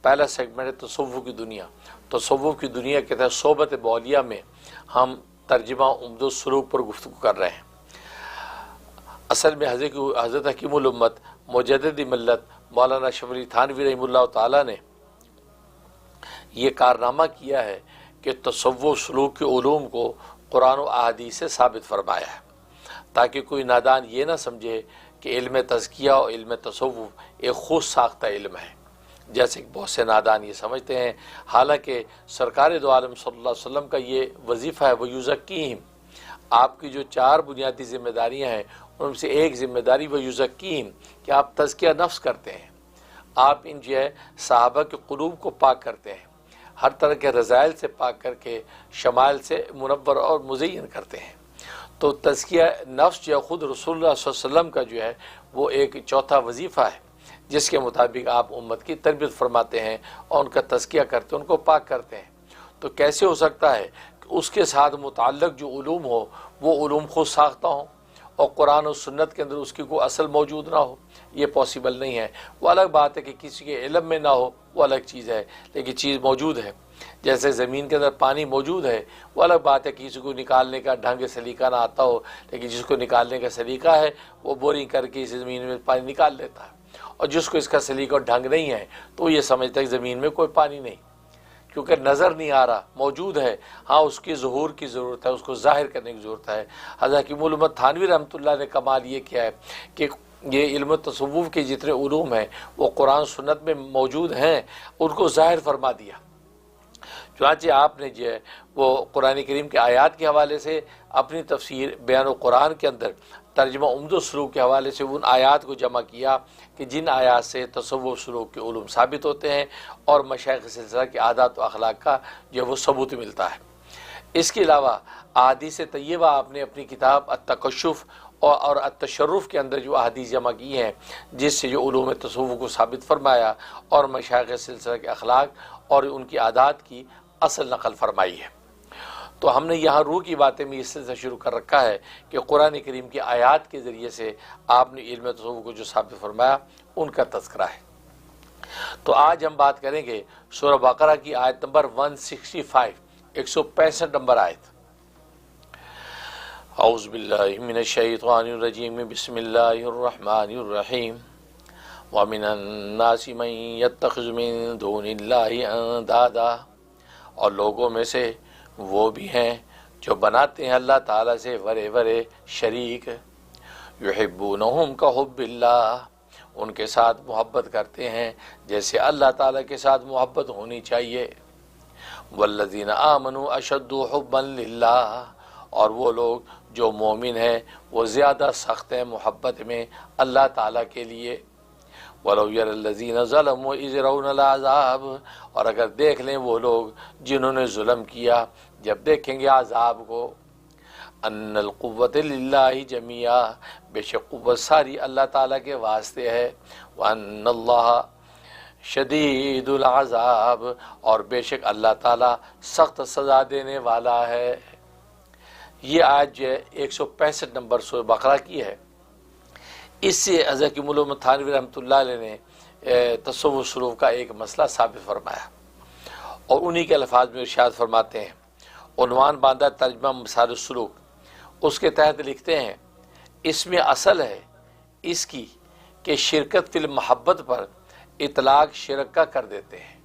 پہلا سیگمنٹ ہے تصوف کی دنیا۔ تصوف کی دنیا کے تحت صحبت بولیہ میں ہم ترجمہ عمدہ السلوک پر گفتگو کر رہے ہیں۔ اصل میں حضرت حکیم الامت مجدد ملت مولانا اشرف علی تھانوی رحمہ اللہ تعالیٰ نے یہ کارنامہ کیا ہے کہ تصوف سلوک کے علوم کو قرآن و احادیث سے ثابت فرمایا ہے، تاکہ کوئی نادان یہ نہ سمجھے کہ علم تزکیہ اور علم تصوف ایک خود ساختہ علم ہے، جیسے کہ بہت سے نادان یہ سمجھتے ہیں۔ حالانکہ سرکار دو عالم صلی اللہ علیہ وسلم کا یہ وظیفہ ہے، وَيُزَكِّيهِمْ، آپ کی جو 4 بنیادی ذمہ داریاں ہیں ان سے ایک ذمہ داری وَيُزَكِّيهِمْ کہ آپ تزکیہ نفس کرتے ہیں، آپ ان جو ہے صحابہ کے قلوب کو پاک کرتے ہیں، ہر طرح کے رذائل سے پاک کر کے شمائل سے منور اور مزین کرتے ہیں۔ تو تزکیہ نفس جو ہے خود رسول اللہ صلی اللہ علیہ وسلم کا جو ہے وہ ایک چوتھا وظیفہ ہے، جس کے مطابق آپ امت کی تربیت فرماتے ہیں اور ان کا تزکیہ کرتے ہیں، ان کو پاک کرتے ہیں۔ تو کیسے ہو سکتا ہے کہ اس کے ساتھ متعلق جو علوم ہو وہ علوم خود ساختہ ہوں اور قرآن و سنت کے اندر اس کی کوئی اصل موجود نہ ہو؟ یہ پاسبل نہیں ہے۔ وہ الگ بات ہے کہ کسی کے علم میں نہ ہو، وہ الگ چیز ہے، لیکن چیز موجود ہے۔ جیسے زمین کے اندر پانی موجود ہے، وہ الگ بات ہے کسی کو نکالنے کا ڈھنگ سلیقہ نہ آتا ہو، لیکن جس کو نکالنے کا سلیقہ ہے وہ بورنگ کر کے اس زمین میں پانی نکال لیتا ہے، اور جس کو اس کا سلیقہ اور ڈھنگ نہیں ہے تو وہ یہ سمجھتا ہے کہ زمین میں کوئی پانی نہیں، کیونکہ نظر نہیں آ رہا، موجود ہے، ہاں اس کی ظہور کی ضرورت ہے، اس کو ظاہر کرنے کی ضرورت ہے۔ حضرت حکیم الامت تھانوی رحمۃ اللہ نے کمال یہ کیا ہے کہ یہ علم تصوف کے جتنے علوم ہیں وہ قرآن سنت میں موجود ہیں، ان کو ظاہر فرما دیا۔ چنانچہ آپ نے جو ہے وہ قرآن کریم کے آیات کے حوالے سے اپنی تفسیر بیان القرآن کے اندر ترجمہ عمدہ السلوک کے حوالے سے ان آیات کو جمع کیا کہ جن آیات سے تصوف سلوک کے علوم ثابت ہوتے ہیں اور مشائخ سلسلہ کے عادات و اخلاق کا جو ہے وہ ثبوت ملتا ہے۔ اس کے علاوہ احادیث طیبہ آپ نے اپنی کتاب التکشف اور التشرف کے اندر جو احادیث جمع کی ہیں، جس سے جو علوم تصوف کو ثابت فرمایا اور مشائخ سلسلہ کے اخلاق اور ان کی عادات کی اصل نقل فرمائی ہے۔ تو ہم نے یہاں روح کی باتیں میں اس سے شروع کر رکھا ہے کہ قرآن کریم کی آیات کے ذریعے سے آپ نے علم تصوف کو جو ثابت فرمایا ان کا تذکرہ ہے۔ تو آج ہم بات کریں گے سورہ بقرہ کی آیت نمبر 165، 165 نمبر آیت۔ اعوذ باللہ من الشیطان الرجیم، بسم اللہ الرحمن الرحیم۔ وَمِنَ النَّاسِ مَن يَتَّخِذُ مِن دُونِ اللَّهِ أَندَادًا، اور لوگوں میں سے وہ بھی ہیں جو بناتے ہیں اللہ تعالیٰ سے بڑے بڑے شریک، یحبونہم کحب اللہ، ان کے ساتھ محبت کرتے ہیں جیسے اللہ تعالیٰ کے ساتھ محبت ہونی چاہیے۔ والذین آمنوا اشد حبا للہ، اور وہ لوگ جو مومن ہیں وہ زیادہ سخت ہیں محبت میں اللہ تعالیٰ کے لیے۔ وَلَوْ يَرَى الَّذِينَ ظَلَمُوا إِذْ يَرَوْنَ الْعَذَابَ، اور اگر دیکھ لیں وہ لوگ جنہوں نے ظلم کیا جب دیکھیں گے عذاب کو، أَنَّ الْقُوَّةَ لِلَّهِ جَمِيعًا، بے شک قوت ساری اللہ تعالیٰ کے واسطے ہے، وَأَنَّ اللَّهَ شَدِيدُ الْعَذَابِ، اور بے شک اللہ تعالیٰ سخت سزا دینے والا ہے۔ یہ آج جو ہے 165 نمبر سورہ بقرہ کی ہے۔ اس سے حضرت حکیم الامت تھانوی رحمۃ اللہ علیہ نے تصوف سلوک کا ایک مسئلہ ثابت فرمایا، اور انہی کے الفاظ میں ارشاد فرماتے ہیں، عنوان باندھا ترجمہ مسائل السلوک، اس کے تحت لکھتے ہیں، اس میں اصل ہے اس کی کہ شرکت فی المحبت پر اطلاق شرک کا کر دیتے ہیں۔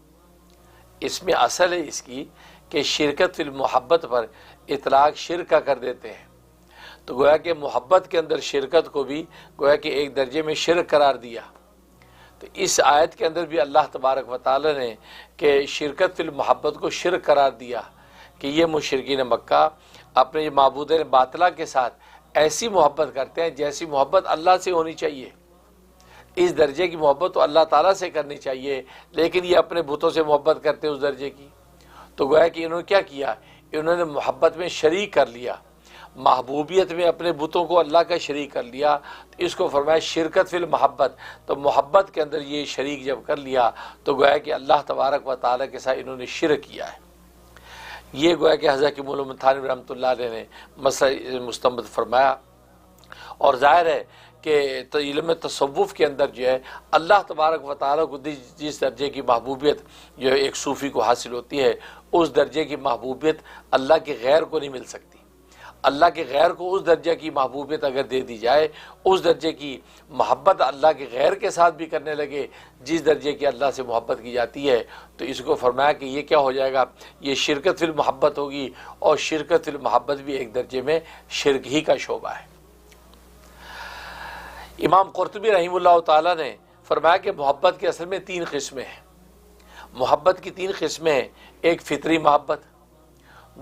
اس میں اصل ہے اس کی کہ شرکت فی المحبت پر اطلاق شرک کا کر دیتے ہیں۔ تو گویا کہ محبت کے اندر شرکت کو بھی گویا کہ ایک درجے میں شرک قرار دیا۔ تو اس آیت کے اندر بھی اللہ تبارک و تعالی نے کہ شرکت فی المحبت کو شرک قرار دیا کہ یہ مشرکین مکہ اپنے معبود باطلہ کے ساتھ ایسی محبت کرتے ہیں جیسی محبت اللہ سے ہونی چاہیے۔ اس درجے کی محبت تو اللہ تعالیٰ سے کرنی چاہیے، لیکن یہ اپنے بتوں سے محبت کرتے ہیں اس درجے کی۔ تو گویا کہ انہوں نے کیا کیا، انہوں نے محبت میں شریک کر لیا، محبوبیت میں اپنے بتوں کو اللہ کا شریک کر لیا۔ تو اس کو فرمایا شرکت فی المحبت، تو محبت کے اندر یہ شریک جب کر لیا تو گویا کہ اللہ تبارک و تعالیٰ کے ساتھ انہوں نے شرک کیا ہے۔ یہ گویا کہ حضرت حکیم الامت تھانوی رحمۃ اللہ علیہ نے مسئلہ مستنبط فرمایا، اور ظاہر ہے کہ علم تصوف کے اندر جو ہے اللہ تبارک و تعالیٰ کو جس درجے کی محبوبیت جو ایک صوفی کو حاصل ہوتی ہے، اس درجے کی محبوبیت اللہ کے غیر کو نہیں مل سکتی۔ اللہ کے غیر کو اس درجے کی محبوبیت اگر دے دی جائے، اس درجے کی محبت اللہ کے غیر کے ساتھ بھی کرنے لگے جس درجے کی اللہ سے محبت کی جاتی ہے، تو اس کو فرمایا کہ یہ کیا ہو جائے گا، یہ شرکت فی المحبت ہوگی، اور شرکت فی المحبت بھی ایک درجے میں شرک ہی کا شعبہ ہے۔ امام قرطبی رحمہ اللہ تعالیٰ نے فرمایا کہ محبت کے اصل میں 3 قسمیں ہیں۔ محبت کی 3 قسمیں ہیں، ایک فطری محبت،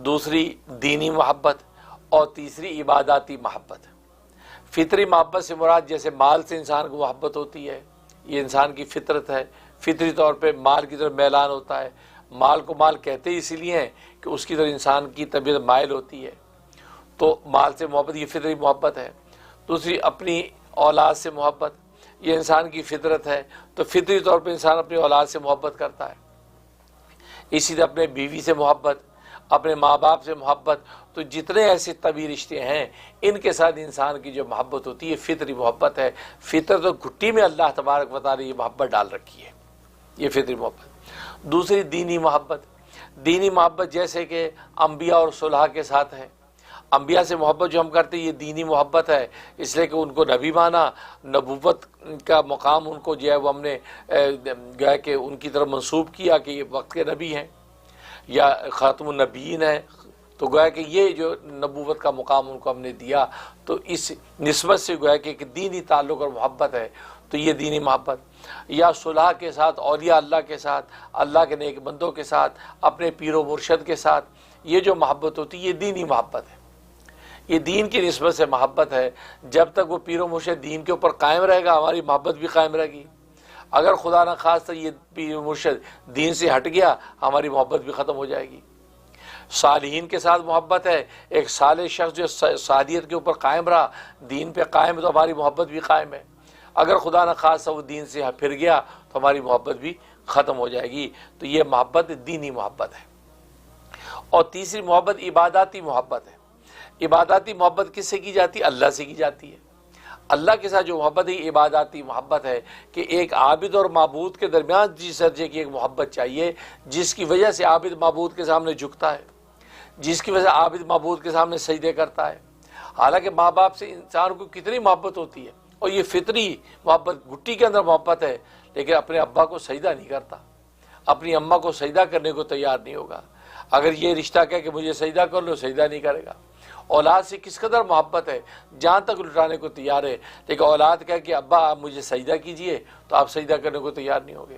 دوسری دینی محبت، اور تیسری عباداتی محبت۔ فطری محبت سے مراد جیسے مال سے انسان کو محبت ہوتی ہے، یہ انسان کی فطرت ہے، فطری طور پہ مال کی طرف میلان ہوتا ہے۔ مال کو مال کہتے اسی لیے ہیں کہ اس کی طرف انسان کی طبیعت مائل ہوتی ہے، تو مال سے محبت یہ فطری محبت ہے۔ دوسری اپنی اولاد سے محبت، یہ انسان کی فطرت ہے، تو فطری طور پہ انسان اپنی اولاد سے محبت کرتا ہے۔ اسی طرح اپنے بیوی سے محبت، اپنے ماں باپ سے محبت، تو جتنے ایسے طبی رشتے ہیں ان کے ساتھ انسان کی جو محبت ہوتی ہے فطری محبت ہے۔ فطرت و گھٹی میں اللہ تبارک و تعالی یہ محبت ڈال رکھی ہے، یہ فطری محبت۔ دوسری دینی محبت، دینی محبت جیسے کہ انبیاء اور صلحاء کے ساتھ ہے۔ انبیاء سے محبت جو ہم کرتے ہیں یہ دینی محبت ہے، اس لیے کہ ان کو نبی مانا، نبوت کا مقام ان کو جو ہے وہ ہم نے گویا کہ ان کی طرف منسوب کیا کہ یہ وقت کے نبی ہیں یا خاتم النبیین ہیں، تو گویا کہ یہ جو نبوت کا مقام ان کو ہم نے دیا، تو اس نسبت سے گویا کہ ایک دینی تعلق اور محبت ہے، تو یہ دینی محبت۔ یا صلحاء کے ساتھ، اولیاء اللہ کے ساتھ، اللہ کے نیک بندوں کے ساتھ، اپنے پیر و مرشد کے ساتھ، یہ جو محبت ہوتی ہے یہ دینی محبت ہے، یہ دین کی نسبت سے محبت ہے۔ جب تک وہ پیر و مرشد دین کے اوپر قائم رہے گا ہماری محبت بھی قائم رہے گی، اگر خدا نہ خواستہ یہ پیر و مرشد دین سے ہٹ گیا ہماری محبت بھی ختم ہو جائے گی۔ صالحین کے ساتھ محبت ہے، ایک صالح شخص جو صالحیت کے اوپر قائم رہا، دین پہ قائم ہے، تو ہماری محبت بھی قائم ہے۔ اگر خدا نہ خواستہ وہ دین سے پھر گیا تو ہماری محبت بھی ختم ہو جائے گی، تو یہ محبت دینی محبت ہے۔ اور تیسری محبت عباداتی محبت ہے۔ عباداتی محبت کس سے کی جاتی ہے؟ اللہ سے کی جاتی ہے۔ اللہ کے ساتھ جو محبت ہے عباداتی محبت ہے کہ ایک عابد اور معبود کے درمیان جس درجے کی ایک محبت چاہیے جس کی وجہ سے عابد معبود کے سامنے جھکتا ہے، جس کی وجہ سے عابد معبود کے سامنے سجدے کرتا ہے۔ حالانکہ ماں باپ سے انسان کو کتنی محبت ہوتی ہے، اور یہ فطری محبت، گھٹی کے اندر محبت ہے، لیکن اپنے ابا کو سجدہ نہیں کرتا، اپنی اماں کو سجدہ کرنے کو تیار نہیں ہوگا۔ اگر یہ رشتہ کہے کہ مجھے سجدہ کر لو، سجدہ نہیں کرے گا۔ اولاد سے کس قدر محبت ہے، جان تک لٹانے کو تیار ہے، لیکن اولاد کہے کہ ابا آپ مجھے سجدہ کیجئے تو آپ سجدہ کرنے کو تیار نہیں ہوگے۔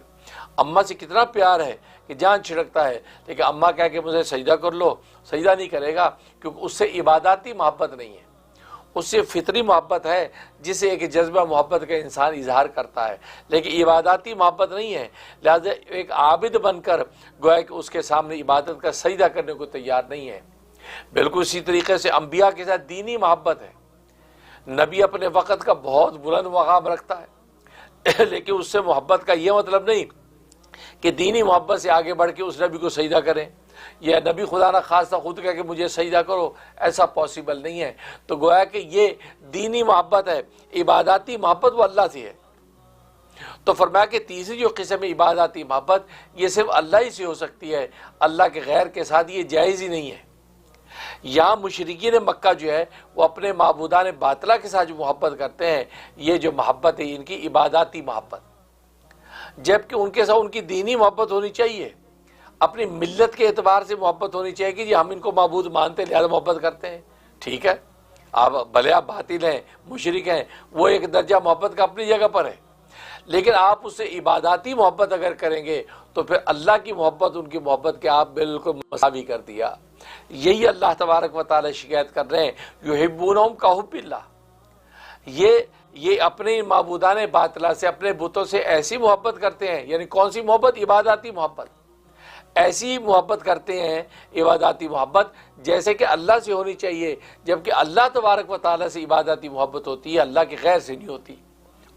اماں سے کتنا پیار ہے کہ جان چھڑکتا ہے، لیکن اماں کہہ کہ مجھے سجدہ کر لو، سجدہ نہیں کرے گا، کیونکہ اس سے عباداتی محبت نہیں ہے، اس سے فطری محبت ہے جسے ایک جذبہ محبت کا انسان اظہار کرتا ہے، لیکن عباداتی محبت نہیں ہے۔ لہذا ایک عابد بن کر گویا کہ اس کے سامنے عبادت کا سجدہ کرنے کو تیار نہیں ہے۔ بالکل اسی طریقے سے انبیاء کے ساتھ دینی محبت ہے۔ نبی اپنے وقت کا بہت بلند مقام رکھتا ہے، لیکن اس سے محبت کا یہ مطلب نہیں کہ دینی محبت سے آگے بڑھ کے اس نبی کو سجدہ کریں، یا نبی خدا نہ خواستہ خود کہہ کہ مجھے سجدہ کرو، ایسا پاسبل نہیں ہے۔ تو گویا کہ یہ دینی محبت ہے، عباداتی محبت وہ اللہ سے ہے۔ تو فرمایا کہ تیسری جو قسم عباداتی محبت یہ صرف اللہ ہی سے ہو سکتی ہے، اللہ کے غیر کے ساتھ یہ جائز ہی نہیں ہے۔ یہاں مشرکین مکہ جو ہے وہ اپنے معبودان باطلہ کے ساتھ جو محبت کرتے ہیں، یہ جو محبت ہے ان کی عباداتی محبت، جبکہ ان کے ساتھ ان کی دینی محبت ہونی چاہیے، اپنی ملت کے اعتبار سے محبت ہونی چاہیے کہ جی ہم ان کو معبود مانتے ہیں لہذا محبت کرتے ہیں، ٹھیک ہے، آپ بھلے آپ باطل ہیں، مشرک ہیں، وہ ایک درجہ محبت کا اپنی جگہ پر ہے، لیکن آپ اس سے عباداتی محبت اگر کریں گے تو پھر اللہ کی محبت ان کی محبت کے آپ بالکل مساوی کر دیا۔ یہی اللہ تبارک و تعالی شکایت کر رہے ہیں، یحبونہم کحب اللہ، یہ اپنے معبودان باطلہ سے، اپنے بتوں سے ایسی محبت کرتے ہیں، یعنی کون سی محبت؟ عباداتی محبت، ایسی محبت کرتے ہیں عباداتی محبت جیسے کہ اللہ سے ہونی چاہیے، جبکہ اللہ تبارک و تعالی سے عباداتی محبت ہوتی ہے، اللہ کے غیر سے نہیں ہوتی۔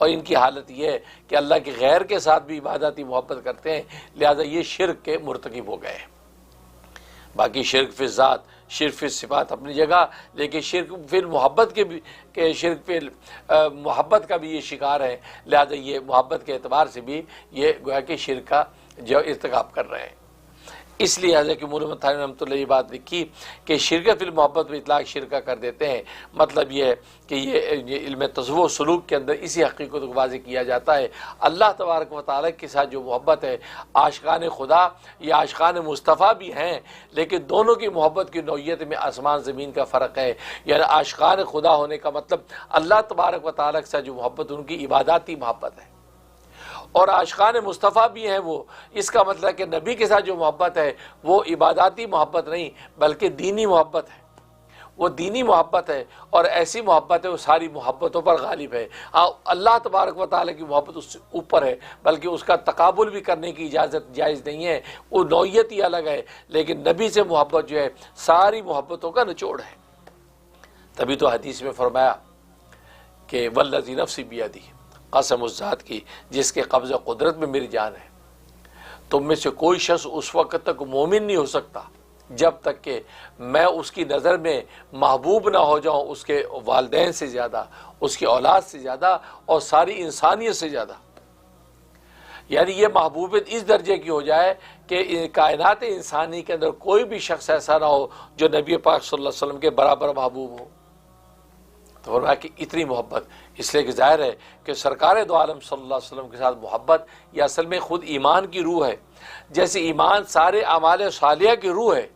اور ان کی حالت یہ ہے کہ اللہ کے غیر کے ساتھ بھی عباداتی محبت کرتے ہیں، لہذا یہ شرک کے مرتکب ہو گئے۔ باقی شرک فی ذات شرک فی صفات اپنی جگہ، لیکن شرک فی المحبت کے بھی کہ شرک فی محبت کا بھی یہ شکار ہے، لہذا یہ محبت کے اعتبار سے بھی یہ گویا کہ شرک کا جو ارتکاب کر رہے ہیں۔ اس لیے حضرت مولانا تھانوی رحمۃ اللہ یہ بات لکھی کہ شرک فی المحبت میں اطلاق شرکہ کر دیتے ہیں، مطلب یہ ہے کہ یہ علم تصوف و سلوک کے اندر اسی حقیقت کو واضح کیا جاتا ہے، اللہ تبارک و تعالیٰ کے ساتھ جو محبت ہے، عاشقان خدا یا عاشقان مصطفیٰ بھی ہیں، لیکن دونوں کی محبت کی نوعیت میں آسمان زمین کا فرق ہے۔ یعنی عاشقان خدا ہونے کا مطلب اللہ تبارک و تعالیٰ کے ساتھ جو محبت ان کی عباداتی محبت ہے، اور عاشقان مصطفیٰ بھی ہیں وہ، اس کا مطلب ہے کہ نبی کے ساتھ جو محبت ہے وہ عباداتی محبت نہیں بلکہ دینی محبت ہے، وہ دینی محبت ہے، اور ایسی محبت ہے وہ ساری محبتوں پر غالب ہے۔ اللہ تبارک و تعالیٰ کی محبت اس سے اوپر ہے، بلکہ اس کا تقابل بھی کرنے کی اجازت جائز نہیں ہے، وہ نوعیت ہی الگ ہے، لیکن نبی سے محبت جو ہے ساری محبتوں کا نچوڑ ہے۔ تبھی تو حدیث میں فرمایا کہ والذی نفسی بیدی، قسم اس ذات کی جس کے قبضہ قدرت میں میری جان ہے، تم میں سے کوئی شخص اس وقت تک مومن نہیں ہو سکتا جب تک کہ میں اس کی نظر میں محبوب نہ ہو جاؤں اس کے والدین سے زیادہ، اس کی اولاد سے زیادہ، اور ساری انسانیت سے زیادہ۔ یعنی یہ محبوبیت اس درجے کی ہو جائے کہ کائنات انسانی کے اندر کوئی بھی شخص ایسا نہ ہو جو نبی پاک صلی اللہ علیہ وسلم کے برابر محبوب ہو۔ تو فرمایا کہ اتنی محبت، اس لیے کہ ظاہر ہے کہ سرکار دو عالم صلی اللہ علیہ وسلم کے ساتھ محبت یہ اصل میں خود ایمان کی روح ہے۔ جیسے ایمان سارے اعمال صالحہ کی روح ہے،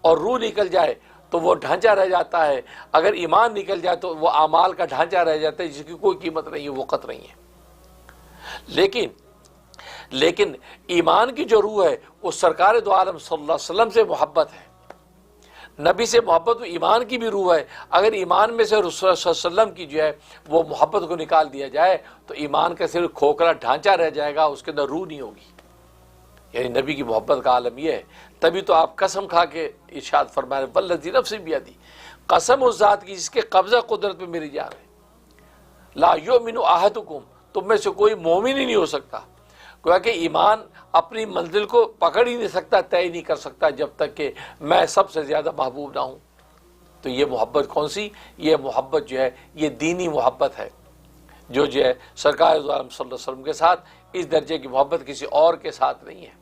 اور روح نکل جائے تو وہ ڈھانچہ رہ جاتا ہے، اگر ایمان نکل جائے تو وہ اعمال کا ڈھانچہ رہ جاتا ہے جس کی کوئی قیمت نہیں ہے، وقت نہیں ہے۔ لیکن ایمان کی جو روح ہے وہ سرکار دو عالم صلی اللہ علیہ وسلم سے محبت ہے، نبی سے محبت، ایمان کی بھی روح ہے۔ اگر ایمان میں سے رسول اللہ صلی اللہ علیہ وسلم کی جو ہے وہ محبت کو نکال دیا جائے تو ایمان کا صرف کھوکھلا ڈھانچہ رہ جائے گا، اس کے اندر روح نہیں ہوگی۔ یعنی نبی کی محبت کا عالم یہ ہے، تبھی تو آپ قسم کھا کے ارشاد فرمائے والذی نفسی بیدی، قسم اس ذات کی جس کے قبضہ قدرت پہ میری جان ہے، لا یؤمن احدکم، تم میں سے کوئی مومن ہی نہیں ہو سکتا۔ گویا کہ ایمان اپنی منزل کو پکڑ ہی نہیں سکتا، طے نہیں کر سکتا جب تک کہ میں سب سے زیادہ محبوب نہ ہوں۔ تو یہ محبت کون سی؟ یہ محبت جو ہے یہ دینی محبت ہے، جو ہے سرکار دو عالم صلی اللہ علیہ وسلم کے ساتھ اس درجے کی محبت کسی اور کے ساتھ نہیں ہے،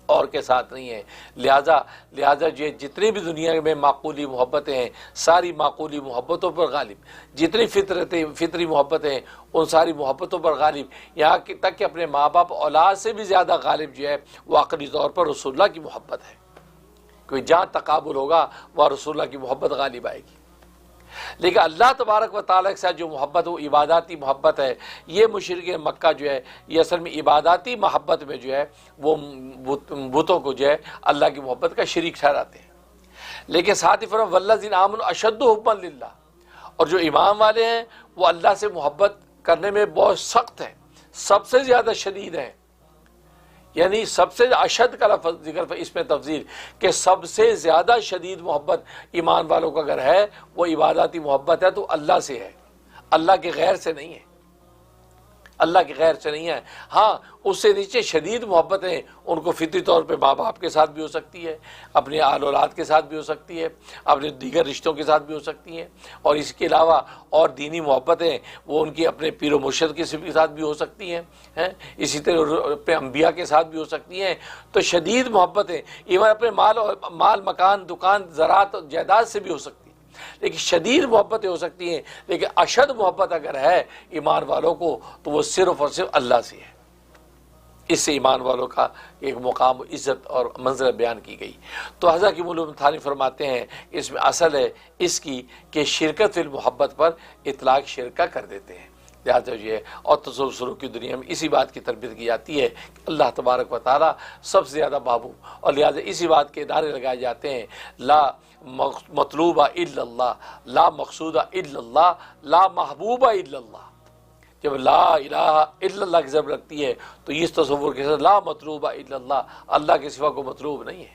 اور کے ساتھ نہیں ہے۔ لہذا جو جتنی بھی دنیا میں معقولی محبتیں ہیں ساری معقولی محبتوں پر غالب، جتنی فطری محبتیں ہیں ان ساری محبتوں پر غالب، یہاں تک کہ اپنے ماں باپ اولاد سے بھی زیادہ غالب جو ہے وہ عقلی طور پر رسول اللہ کی محبت ہے۔ کوئی جہاں تقابل ہوگا وہ رسول اللہ کی محبت غالب آئے گی۔ لیکن اللہ تبارک و تعالیٰ کے ساتھ جو محبت وہ عباداتی محبت ہے، یہ مشرک مکہ جو ہے یہ اصل میں عباداتی محبت میں جو ہے وہ بتوں کو جو ہے اللہ کی محبت کا شریک ٹھہراتے ہیں۔ لیکن ساتھ ہی فرمایا والذین آمنوا اشد حبا للہ، اور جو ایمان والے ہیں وہ اللہ سے محبت کرنے میں بہت سخت ہیں، سب سے زیادہ شدید ہیں۔ یعنی سب سے اشد کا لفظ ذکر اس میں تفضیل کہ سب سے زیادہ شدید محبت ایمان والوں کا اگر ہے وہ عباداتی محبت ہے تو اللہ سے ہے، اللہ کے غیر سے نہیں ہے، اللہ کے غیر سے نہیں ہے۔ ہاں اس سے نیچے شدید محبتیں ان کو فطری طور پہ ماں باپ کے ساتھ بھی ہو سکتی ہے، اپنے آل اولاد کے ساتھ بھی ہو سکتی ہے، اپنے دیگر رشتوں کے ساتھ بھی ہو سکتی ہیں، اور اس کے علاوہ اور دینی محبتیں وہ ان کی اپنے پیر و مرشد کے ساتھ بھی ہو سکتی ہیں، اسی طرح اپنے انبیاء کے ساتھ بھی ہو سکتی ہیں۔ تو شدید محبتیں ایون اپنے مال مکان دکان زراعت جائیداد سے بھی ہو سکتی ہیں، لیکن شدید محبتیں ہو سکتی ہیں، لیکن اشد محبت اگر ہے ایمان والوں کو تو وہ صرف اور صرف اللہ سے ہے۔ اس سے ایمان والوں کا ایک مقام عزت اور منزل بیان کی گئی۔ تو حضرت مولانا تھانوی فرماتے ہیں اس میں اصل ہے اس کی کہ شرکت فی المحبت پر اطلاق شرکہ کر دیتے ہیں، لہٰذا یہ اور تصوف سلوک کی دنیا میں اسی بات کی تربیت کی جاتی ہے کہ اللہ تبارک و تعالیٰ سب سے زیادہ محبوب، اور لہٰذا اسی بات کے نعرے لگائے جاتے ہیں لا مطلوب الا اللہ، لا مقصود الا اللہ، لا محبوب الا اللہ۔ جب لا الہ الا اللہ کی ضرب لگتی ہے تو اس تصور کے ساتھ لا مطلوب الا اللہ، اللہ کے سوا کو مطلوب نہیں ہے۔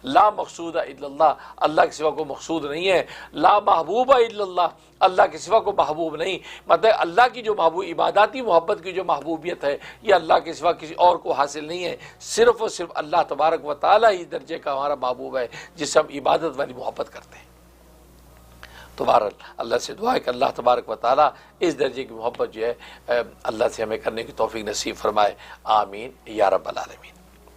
لا مقصود الا اللہ، اللہ کے سوا کو مقصود نہیں ہے، لا محبوب الا اللہ، اللہ کے سوا کو محبوب نہیں، مطلب اللہ کی جو محبوب عباداتی محبت کی جو محبوبیت ہے یہ اللہ کے سوا کسی اور کو حاصل نہیں ہے، صرف اور صرف اللہ تبارک و تعالیٰ ہی درجے کا ہمارا محبوب ہے جس سے ہم عبادت والی محبت کرتے ہیں۔ تو بہرحال اللہ سے دعا ہے کہ اللہ تبارک و تعالیٰ اس درجے کی محبت جو ہے اللہ سے ہمیں کرنے کی توفیق نصیب فرمائے، آمین یا رب العالمین۔